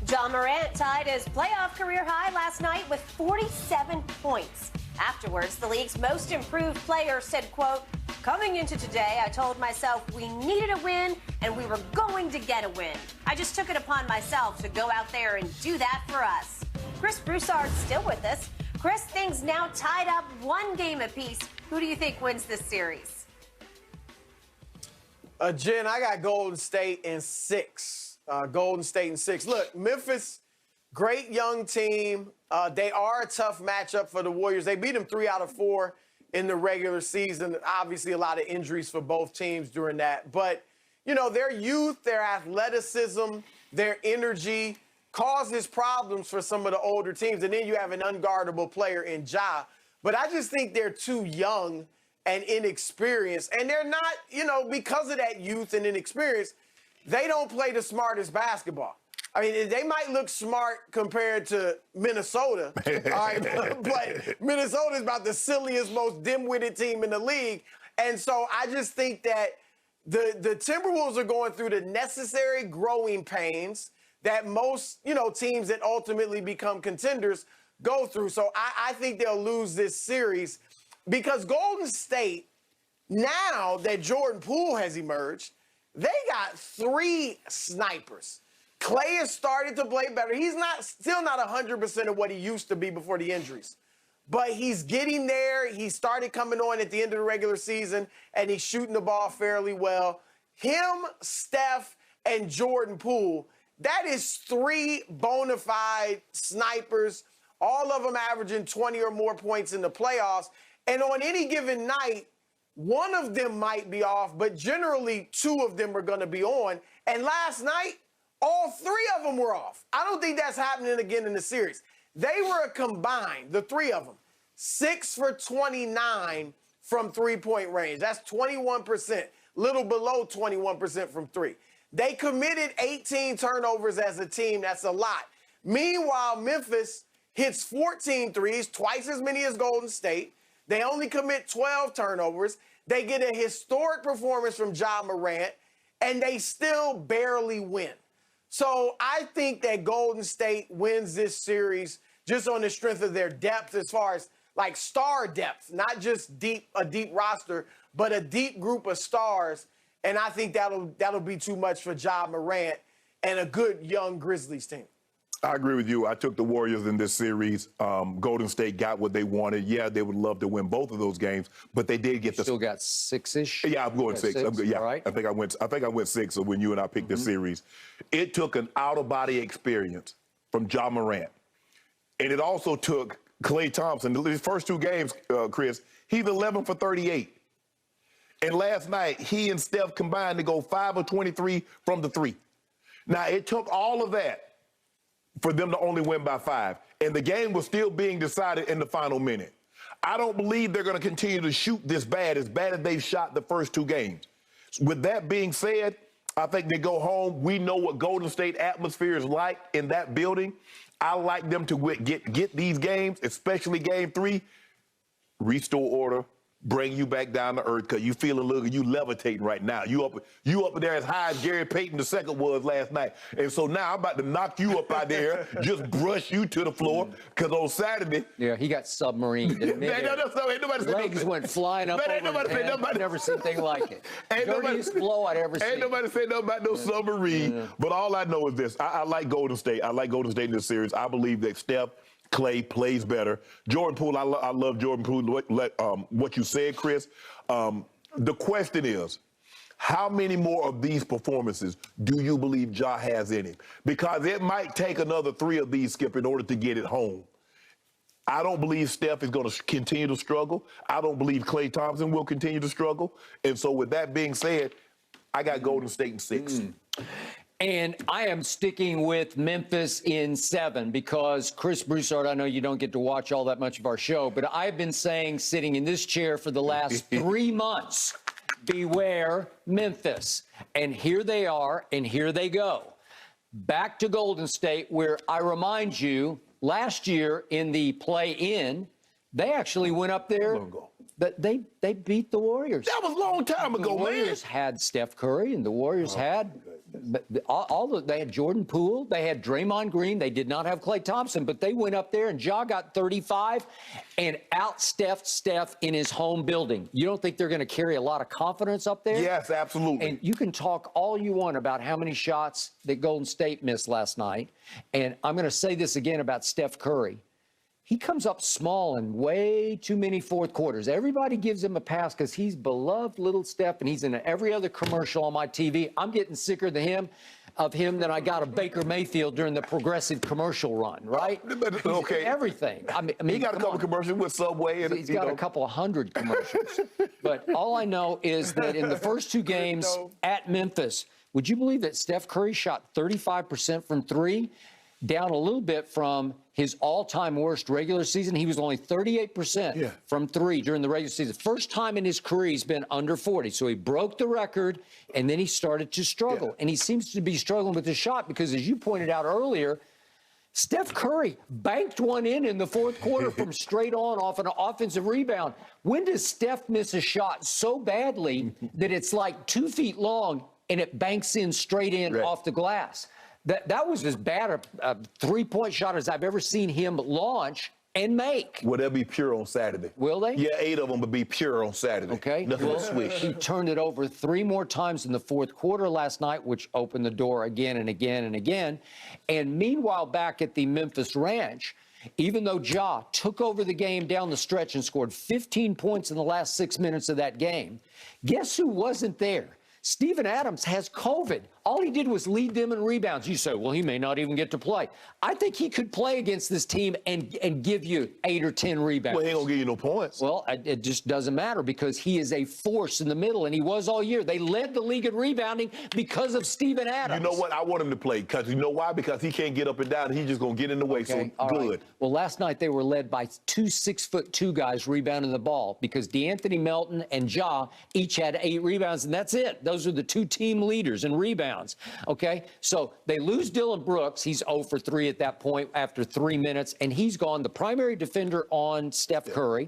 Ja Morant tied his playoff career high last night with 47 points. Afterwards, the league's most improved player said, quote, "Coming into today, I told myself we needed a win and we were going to get a win. I just took it upon myself to go out there and do that for us." Chris Broussard still with us. Chris, things now tied up 1 game apiece. Who do you think wins this series? Jen, I got Golden State in 6. Golden State in 6. Look, Memphis, great young team. They are a tough matchup for the Warriors. They beat them 3 out of 4 in the regular season. Obviously, a lot of injuries for both teams during that. But, you know, their youth, their athleticism, their energy causes problems for some of the older teams. And then you have an unguardable player in Ja. But I just think they're too young and inexperienced. And they're not, you know, because of that youth and inexperience, they don't play the smartest basketball. I mean, they might look smart compared to Minnesota, all right, but Minnesota is about the silliest, most dim-witted team in the league. And so I just think that the Timberwolves are going through the necessary growing pains that most, you know, teams that ultimately become contenders go through. So I think they'll lose this series because Golden State, now that Jordan Poole has emerged, they got 3 snipers. Clay has started to play better. He's still not 100% of what he used to be before the injuries. But he's getting there. He started coming on at the end of the regular season, and he's shooting the ball fairly well. Him, Steph, and Jordan Poole, that is 3 bona fide snipers, all of them averaging 20 or more points in the playoffs. And on any given night, one of them might be off, but generally 2 of them are going to be on. And last night, all 3 of them were off. I don't think that's happening again in the series. They were combined, the 3 of them, 6 for 29 from three-point range. That's 21%, little below 21% from 3. They committed 18 turnovers as a team. That's a lot. Meanwhile, Memphis hits 14 threes, twice as many as Golden State. They only commit 12 turnovers. They get a historic performance from Ja Morant, and they still barely win. So I think that Golden State wins this series just on the strength of their depth as far as like star depth, not just a deep roster, but a deep group of stars. And I think that'll be too much for Ja Morant and a good young Grizzlies team. I agree with you. I took the Warriors in this series. Golden State got what they wanted. Yeah, they would love to win both of those games, but they did get Still got 6-ish? Yeah, I'm going 6. I'm good. Yeah, all right. I think I went 6 so when you and I picked the series. It took an out-of-body experience from Ja Morant. And it also took Klay Thompson. His first 2 games, Chris, he's 11 for 38. And last night, he and Steph combined to go 5 of 23 from the 3. Now, it took all of that for them to only win by 5. And the game was still being decided in the final minute. I don't believe they're going to continue to shoot this bad as they've shot the first 2 games. With that being said, I think they go home. We know what Golden State atmosphere is like in that building. I like them to get these games, especially game 3, restore order, bring you back down to earth because you feel you levitating right now. You up there as high as Gary Payton II was last night. And so now I'm about to knock you up out there, just brush you to the floor because on Saturday. Yeah, he got submarined. Ain't nobody said legs went flying up over his head. I've never seen anything like it. Dirtiest blow I'd ever seen. Ain't nobody said nothing about no submarine. Yeah. But all I know is this. I like Golden State. I like Golden State in this series. I believe that Steph, Klay plays better. Jordan Poole, I love Jordan Poole. What you said, Chris. The question is, how many more of these performances do you believe Ja has in him? Because it might take another 3 of these, Skip, in order to get it home. I don't believe Steph is going to continue to struggle. I don't believe Klay Thompson will continue to struggle. And so with that being said, I got Golden State in 6. And I am sticking with Memphis in 7 because Chris Broussard, I know you don't get to watch all that much of our show, but I've been saying, sitting in this chair for the last 3 months, beware Memphis. And here they are, and here they go. Back to Golden State, where I remind you, last year in the play-in, they actually went up there. They beat the Warriors. That was a long time ago, man. The Warriors had Steph Curry, and the Warriors had They had Jordan Poole, they had Draymond Green, they did not have Klay Thompson, but they went up there and Ja got 35 and out-stepped Steph in his home building. You don't think they're going to carry a lot of confidence up there? Yes, absolutely. And you can talk all you want about how many shots that Golden State missed last night. And I'm going to say this again about Steph Curry. He comes up small in way too many fourth quarters. Everybody gives him a pass because he's beloved little Steph, and he's in every other commercial on my TV. I'm getting sicker than I got of Baker Mayfield during the Progressive commercial run, right? Okay. Everything. I mean, he got a couple commercials with Subway. And, he's got a couple of hundred commercials. But all I know is that in the first two games at Memphis, would you believe that Steph Curry shot 35% from three? Down a little bit from his all-time worst regular season. He was only 38% from three during the regular season. First time in his career he's been under 40. So he broke the record, and then he started to struggle. And he seems to be struggling with his shot because, as you pointed out earlier, Steph Curry banked one in the fourth quarter from straight on off an offensive rebound. When does Steph miss a shot so badly that it's like 2 feet long and it banks in straight in off the glass? That was as bad a three-point shot as I've ever seen him launch and make. Will they be pure on Saturday? Will they? Yeah, 8 of them will be pure on Saturday. Okay. Nothing will switch. He turned it over 3 more times in the fourth quarter last night, which opened the door again and again and again. And meanwhile, back at the Memphis Ranch, even though Ja took over the game down the stretch and scored 15 points in the last 6 minutes of that game, guess who wasn't there? Steven Adams has COVID. All he did was lead them in rebounds. You say, well, he may not even get to play. I think he could play against this team and give you 8 or 10 rebounds. Well, he ain't going to give you no points. Well, it just doesn't matter because he is a force in the middle, and he was all year. They led the league in rebounding because of Steven Adams. You know what? I want him to play because you know why? Because he can't get up and down. He's just going to get in the way. Okay, so good. Right. Well, last night they were led by 2 6'2" guys rebounding the ball because DeAnthony Melton and Ja each had 8 rebounds, and that's it. Those are the 2 team leaders in rebounds. Okay, so they lose Dylan Brooks. He's 0 for 3 at that point after 3 minutes, and he's gone, the primary defender on Steph Curry.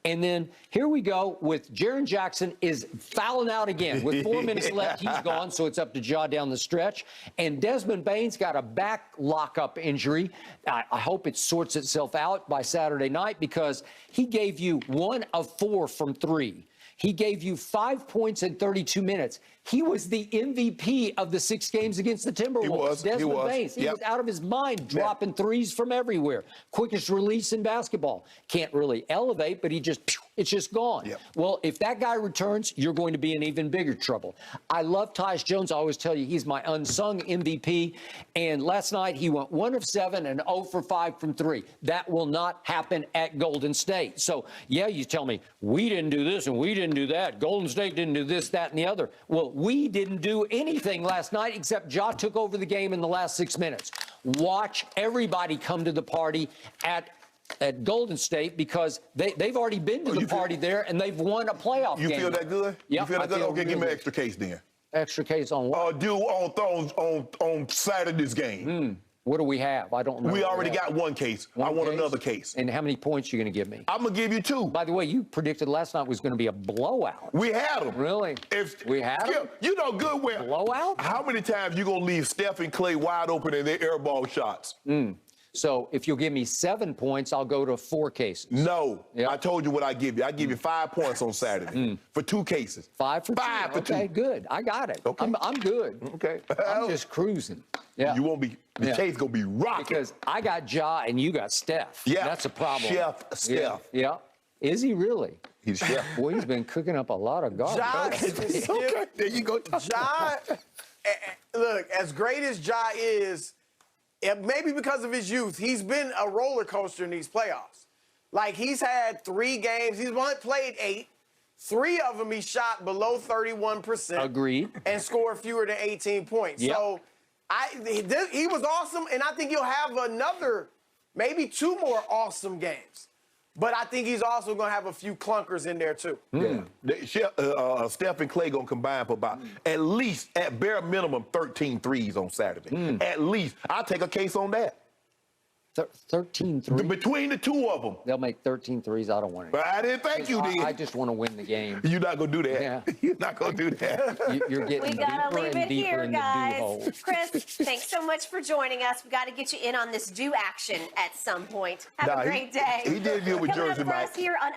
And then here we go with Jaren Jackson is fouling out again. With 4 minutes left, he's gone, so it's up to Ja down the stretch. And Desmond Bane's got a back lockup injury. I hope it sorts itself out by Saturday night because he gave you 1 of 4 from 3. He gave you 5 points in 32 minutes. He was the MVP of the 6 games against the Timberwolves. Desmond Baines. He was out of his mind, dropping threes from everywhere. Quickest release in basketball. Can't really elevate, but it's just gone. Well, if that guy returns, you're going to be in even bigger trouble. I love Tyus Jones. I always tell you he's my unsung MVP. And last night he went 1 of 7 and 0 for 5 from 3. That will not happen at Golden State. So, yeah, you tell me we didn't do this and we didn't do that. Golden State didn't do this, that, and the other. Well, we didn't do anything last night except Ja took over the game in the last 6 minutes. Watch everybody come to the party at Golden State because they've already been to the party there and they've won a playoff game. You feel that good? Yeah. You feel that good? Okay, give me an extra case then. Extra case on what? On Saturday's game. What do we have? I don't know. We already got 1 case. I want another case. And how many points are you going to give me? I'm going to give you 2. By the way, you predicted last night was going to be a blowout. We had them. Really? We had them? You know good well. Blowout? How many times you going to leave Steph and Klay wide open in their airball shots? So if you'll give me 7 points, I'll go to 4 cases. No. I told you what I give you. I give you 5 points on Saturday for 2 cases. 5 for 2? 5 for 2. Okay, good. I got it. Okay. I'm good. Okay. I'm just cruising. Yeah. You won't be, the case going to be rocking. Because I got Ja and you got Steph. Yeah. That's a problem. Chef Steph. Yeah. Is he really? He's chef. Boy, he's been cooking up a lot of garbage. Okay. There you go. Ja, look, as great as Ja is, maybe because of his youth, he's been a roller coaster in these playoffs. Like, he's had 3 games. He's only played 8. 3 of them he shot below 31%. Agreed. And scored fewer than 18 points. Yep. So he was awesome, and I think he'll have another, maybe 2 more awesome games. But I think he's also going to have a few clunkers in there, too. Steph and Klay going to combine for about at least, at bare minimum, 13 threes on Saturday. At least. I'll take a case on that. 13 threes. Between the two of them. They'll make 13 threes. I don't want it. But I didn't think you did. I just want to win the game. You're not going to do that. Yeah. You're not going to do that. You're getting We gotta deeper leave and it deeper here, in the guys. dew hole. Chris, thanks so much for joining us. We got to get you in on this do action at some point. Have a great day. He did good with Coming up Jersey for us Mike. here on